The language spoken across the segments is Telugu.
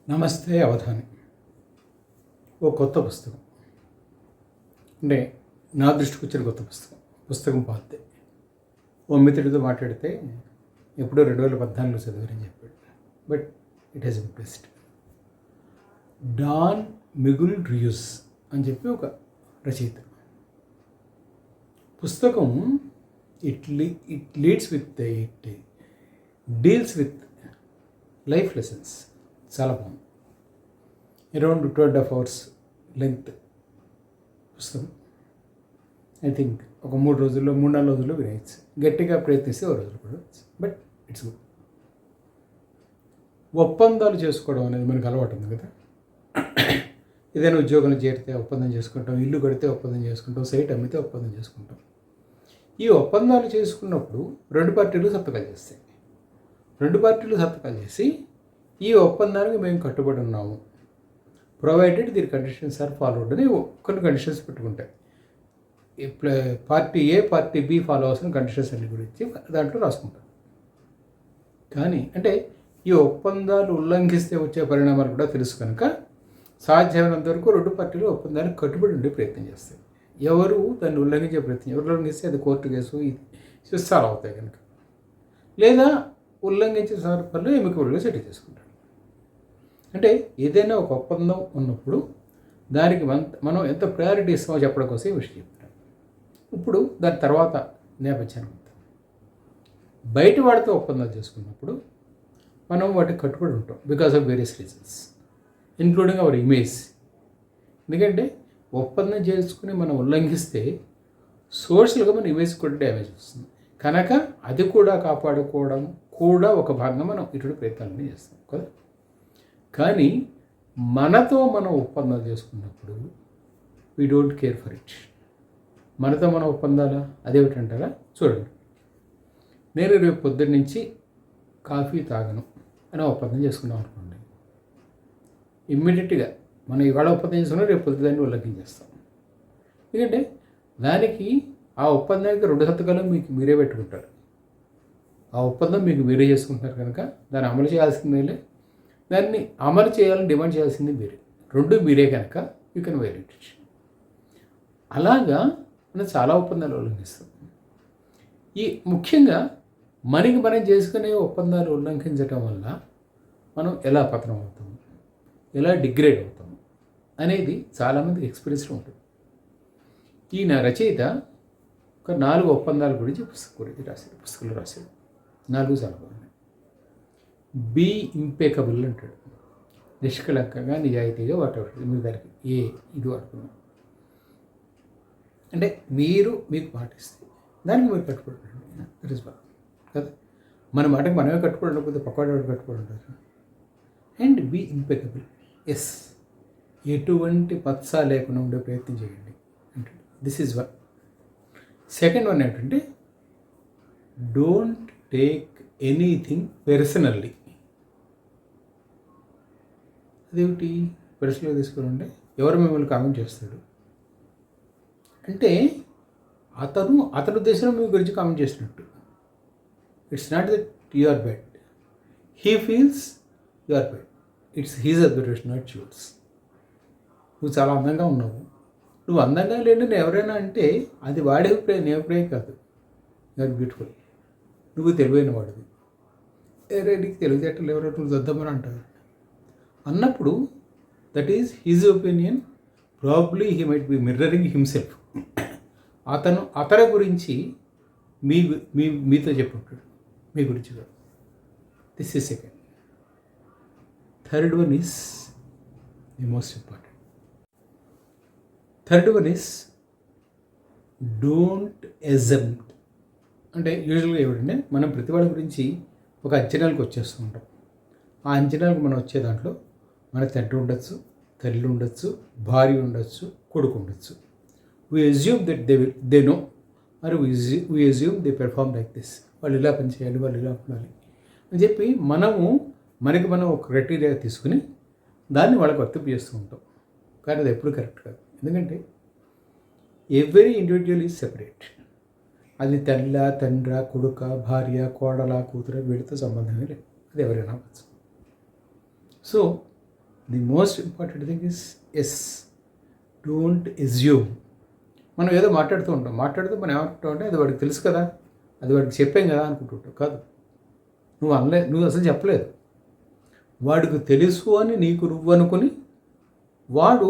నమస్తే అవధాని. ఓ కొత్త పుస్తకం అంటే నా దృష్టికి వచ్చిన కొత్త పుస్తకం పాతే ఓ మిత్రుడితో మాట్లాడితే ఎప్పుడో 2014లో చదివారని చెప్పాడు. But it has impressed. Don Miguel Ruiz అని చెప్పి ఒక రచయిత. పుస్తకం it leads with it deals with life lessons. చాలా బాగుంది. అరౌండ్ 2.5 hours లెంగ్త్ పుస్తకం. ఐ థింక్ ఒక 3-4 రోజుల్లో వినేయచ్చు. గట్టిగా ప్రయత్నిస్తే ఓ రోజులు కూడా. But it's good. ఒప్పందాలు చేసుకోవడం అనేది మనకు అలవాటు ఉంది కదా. ఏదైనా ఉద్యోగంలో చేరితే ఒప్పందం చేసుకుంటాం, ఇల్లు కడితే ఒప్పందం చేసుకుంటాం, సైట్ అమ్మితే ఒప్పందం చేసుకుంటాం. ఈ ఒప్పందాలు చేసుకున్నప్పుడు 2 పార్టీలు సంతకాలు చేస్తాయి. 2 పార్టీలు సంతకాలు చేసి ఈ ఒప్పందానికి మేము కట్టుబడి ఉన్నాము, ప్రొవైడెడ్ దీని కండిషన్స్ ఆర్ ఫాలోడ్ అని కొన్ని కండిషన్స్ పెట్టుకుంటాయి. Party A party B follow అవ్వాల్సిన కండిషన్స్ అన్ని గురించి దాంట్లో రాసుకుంటారు. కానీ అంటే ఈ ఒప్పందాలు ఉల్లంఘిస్తే వచ్చే పరిణామాలు కూడా తెలుసు కనుక సాధ్యమైనంత వరకు 2 పార్టీలు ఒప్పందానికి కట్టుబడి ఉండే ప్రయత్నం చేస్తాయి. ఎవరు దాన్ని ఉల్లంఘించే ప్రయత్నం, ఎవరు ఉల్లంఘిస్తే అది కోర్టు కేసు శిస్తాలు అవుతాయి కనుక, లేదా ఉల్లంఘించిన సందర్భాల్లో ఎమికబుల్గా సెటిల్ చేసుకుంటారు. అంటే ఏదైనా ఒక ఒప్పందం ఉన్నప్పుడు దానికి మనం ఎంత ప్రయారిటీ ఇస్తామో చెప్పడం కోసం ఈ విషయం చెప్తాను. ఇప్పుడు దాని తర్వాత నేపథ్యాన్ని ఉంటాం. బయట వాడితో ఒప్పందాలు చేసుకున్నప్పుడు మనం వాటికి కట్టుబడి ఉంటాం because of various reasons, including our image. ఎందుకంటే ఒప్పందం చేసుకుని మనం ఉల్లంఘిస్తే సోషల్గా మన ఇమేజ్ కూడా డ్యామేజ్ వస్తుంది కనుక అది కూడా కాపాడుకోవడం కూడా ఒక భాగంగా మనం ఇటువంటి ప్రయత్నాలన్నీ చేస్తాం కదా. కానీ మనతో మనం ఒప్పందాలు చేసుకున్నప్పుడు we don't care for it. మనతో మన ఒప్పందాలా అదేమిటంటారా? చూడండి, నేను రేపు పొద్దున్న నుంచి కాఫీ తాగను అని ఒప్పందం చేసుకున్నాం అనుకోండి. ఇమ్మీడియట్గా మనం ఇవాళ ఒప్పందం చేసుకున్నా రేపు పొద్దుదాన్ని ఉల్లంఘించేస్తాం. ఎందుకంటే దానికి ఆ ఒప్పందానికి 2 సంతకాలు మీకు మీరే పెట్టుకుంటారు. ఆ ఒప్పందం మీకు మీరే చేసుకుంటున్నారు కనుక దాన్ని అమలు చేయాల్సిందే, దాన్ని అమలు చేయాలని డిమాండ్ చేయాల్సింది మీరే. 2 మీరే కనుక యూ కెన్ వైలేట్ ఇట్. అలాగా మనం చాలా ఒప్పందాలు ఉల్లంఘిస్తాం. ఈ ముఖ్యంగా మనం చేసుకునే ఒప్పందాలు ఉల్లంఘించడం వల్ల మనం ఎలా పతనం అవుతాము, ఎలా డిగ్రేడ్ అవుతాము అనేది చాలామందికి ఎక్స్పీరియన్స్లో ఉంటుంది. ఈయన రచయిత ఒక 4 ఒప్పందాల గురించి పుస్తకంలో రాశాడు. 4 చాలా బాగున్నాయి. బీ ఇంపెకబుల్ అంటాడు. నిష్కళంకంగా నిజాయితీగా వాటెవర్. మీరు దానికి ఇది వాడుకున్నాం అంటే మీకు పాటిస్తే దానికి మీరు కట్టుబడి దట్ ఇస్ బాగా కదా. మన మాటకి మనమే కట్టుబడి ఉండకపోతే పక్కవాడు కట్టుబడి ఉంటారు. And be impeccable. ఎస్, ఎటువంటి పచ్చ లేకుండా ఉండే ప్రయత్నం చేయండి అంటాడు. This is one. Second one ఏంటంటే డోంట్ టేక్ ఎనీథింగ్ పర్సనల్లీ. అదేమిటి పర్సనల్గా తీసుకోవాలంటే ఎవరు మిమ్మల్ని కామెంట్ చేస్తాడు అంటే అతని ఉద్దేశంలో మీ గురించి కామెంట్ చేసినట్టు. It's not that you are bad, he feels you are bad. It's his observation, not yours. నువ్వు చాలా అందంగా ఉన్నావు, నువ్వు అందంగా లేని ఎవరైనా అంటే అది వాడే అభిప్రాయం, నీ అభిప్రాయం కాదు. యు ఆర్ బ్యూటిఫుల్, నువ్వు తెలివైన వాడివి. నీకు తెలివితేటలు ఎవరో నువ్వు దద్దమని అంటారు అన్నప్పుడు that is his opinion. Probably he might be mirroring himself. అతని గురించి మీతో చెప్పుంటాడు, మీ గురించి కాదు. This is second. Third one is the most important. Third one is don't assume. అంటే యూజువల్గా ఏమిటంటే మనం ప్రతి వాళ్ళ గురించి ఒక అంచనాలకు వచ్చేస్తూ ఉంటాం. ఆ అంచనాలకు మనం వచ్చే దాంట్లో మన తండ్రి ఉండొచ్చు, తల్లి ఉండొచ్చు, భార్య ఉండొచ్చు, కొడుకు ఉండొచ్చు. We assume that they no or we assume they perform like this. వాళ్ళు ఇలా పని చేయాలి, వాళ్ళు ఇలా ఉండాలి అని చెప్పి మనకి మనం ఒక క్రైటీరియా తీసుకుని దాన్ని వాళ్ళకి వర్తింపు చేస్తూ ఉంటాం. కానీ అది ఎప్పుడు కరెక్ట్ కాదు. ఎందుకంటే ఎవ్రీ ఇండివిజువల్ ఈజ్ సెపరేట్. అది తల్లి, తండ్రి, కొడుక, భార్య, కోడల, కూతురు వీళ్ళతో సంబంధమే లేదు. అది ఎవరైనా అవ్వచ్చు. So the most important thing is yes, don't assume. మనం ఏదో మాట్లాడుతూ ఉంటాం, మాట్లాడుతూ మనం ఏమంటాం అంటే అది వాడికి తెలుసు కదా, అది వాడికి చెప్పాం కదా అనుకుంటుంటాం. కాదు, నువ్వు అసలు చెప్పలేదు. వాడికి తెలుసు అని నువ్వు అనుకుని వాడు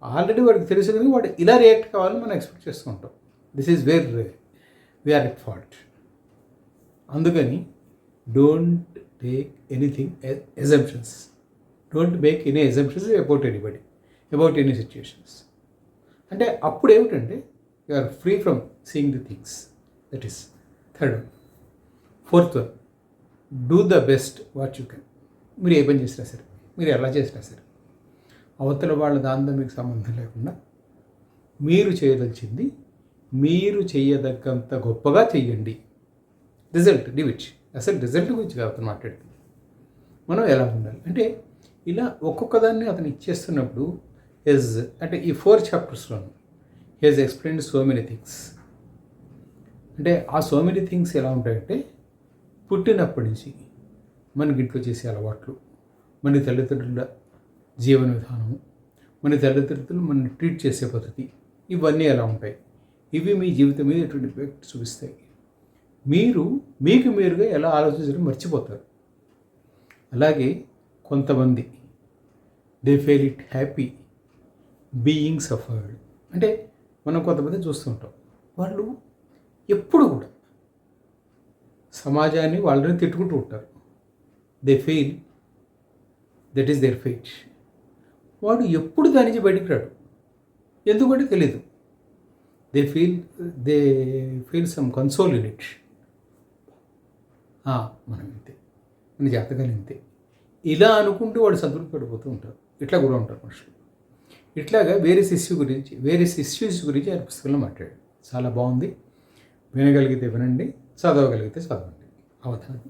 ఆల్రెడీ వాడికి తెలుసు కానీ వాడు ఇలా రియాక్ట్ కావాలని మనం ఎక్స్పెక్ట్ చేస్తూ ఉంటాం. This is where we are at fault. అందుకని don't take anything assumptions. Don't make any assumptions about anybody, about any situations. అంటే అప్పుడు ఏమిటంటే you are free from seeing the things. That is third one. Fourth one, do the best what you can. మీరు ఏ పని చేసినా సరే, మీరు ఎలా చేసినా సరే, అవతల వాళ్ళ దాంతో మీకు సంబంధం లేకుండా మీరు చేయదలిచింది మీరు చేయదగ్గంత గొప్పగా చెయ్యండి. రిజల్ట్ డివిచ్, అసలు రిజల్ట్ గురించి కాబట్టి మాట్లాడుతుంది. మనం ఎలా ఉండాలి అంటే ఇలా ఒక్కొక్క దాన్ని అతను ఇచ్చేస్తున్నప్పుడు అంటే ఈ 4 చాప్టర్స్లో has explain so many things. అంటే ఆ సో మెనీ థింగ్స్ ఎలా ఉంటాయంటే పుట్టినప్పటి నుంచి మనకి ఇంట్లో చేసే అలవాట్లు, మన తల్లిదండ్రుల జీవన విధానము, మన తల్లిదండ్రులు మనల్ని ట్రీట్ చేసే పద్ధతి, ఇవన్నీ ఎలా ఉంటాయి, ఇవి మీ జీవితం మీద ఎటువంటి ఎఫెక్ట్ చూపిస్తాయి. మీకు మీరుగా ఎలా ఆలోచించడం మర్చిపోతారు. అలాగే కొంతమంది they feel it happy being suffered. అంటే మనం కొంతమంది చూస్తూ ఉంటాం, వాళ్ళు ఎప్పుడు కూడా సమాజాన్ని వాళ్ళని తిట్టుకుంటూ ఉంటారు. They feel that is their fate. వాడు ఎప్పుడు దాని నుంచి బయటికి రాడు, ఎందుకంటే తెలీదు. They feel some console in it. మనం ఇంతే, మన జాతకాలు ఇంతే, ఇలా అనుకుంటూ వాడు సంతృప్తి పడిపోతూ ఉంటారు. ఇట్లా కూడా ఉంటారు మనుషులు. ఇట్లాగా వేరియస్ ఇష్యూస్ గురించి ఆయన పుస్తకంలో మాట్లాడాడు. చాలా బాగుంది. వినగలిగితే వినండి, చదవగలిగితే చదవండి. అవధానం.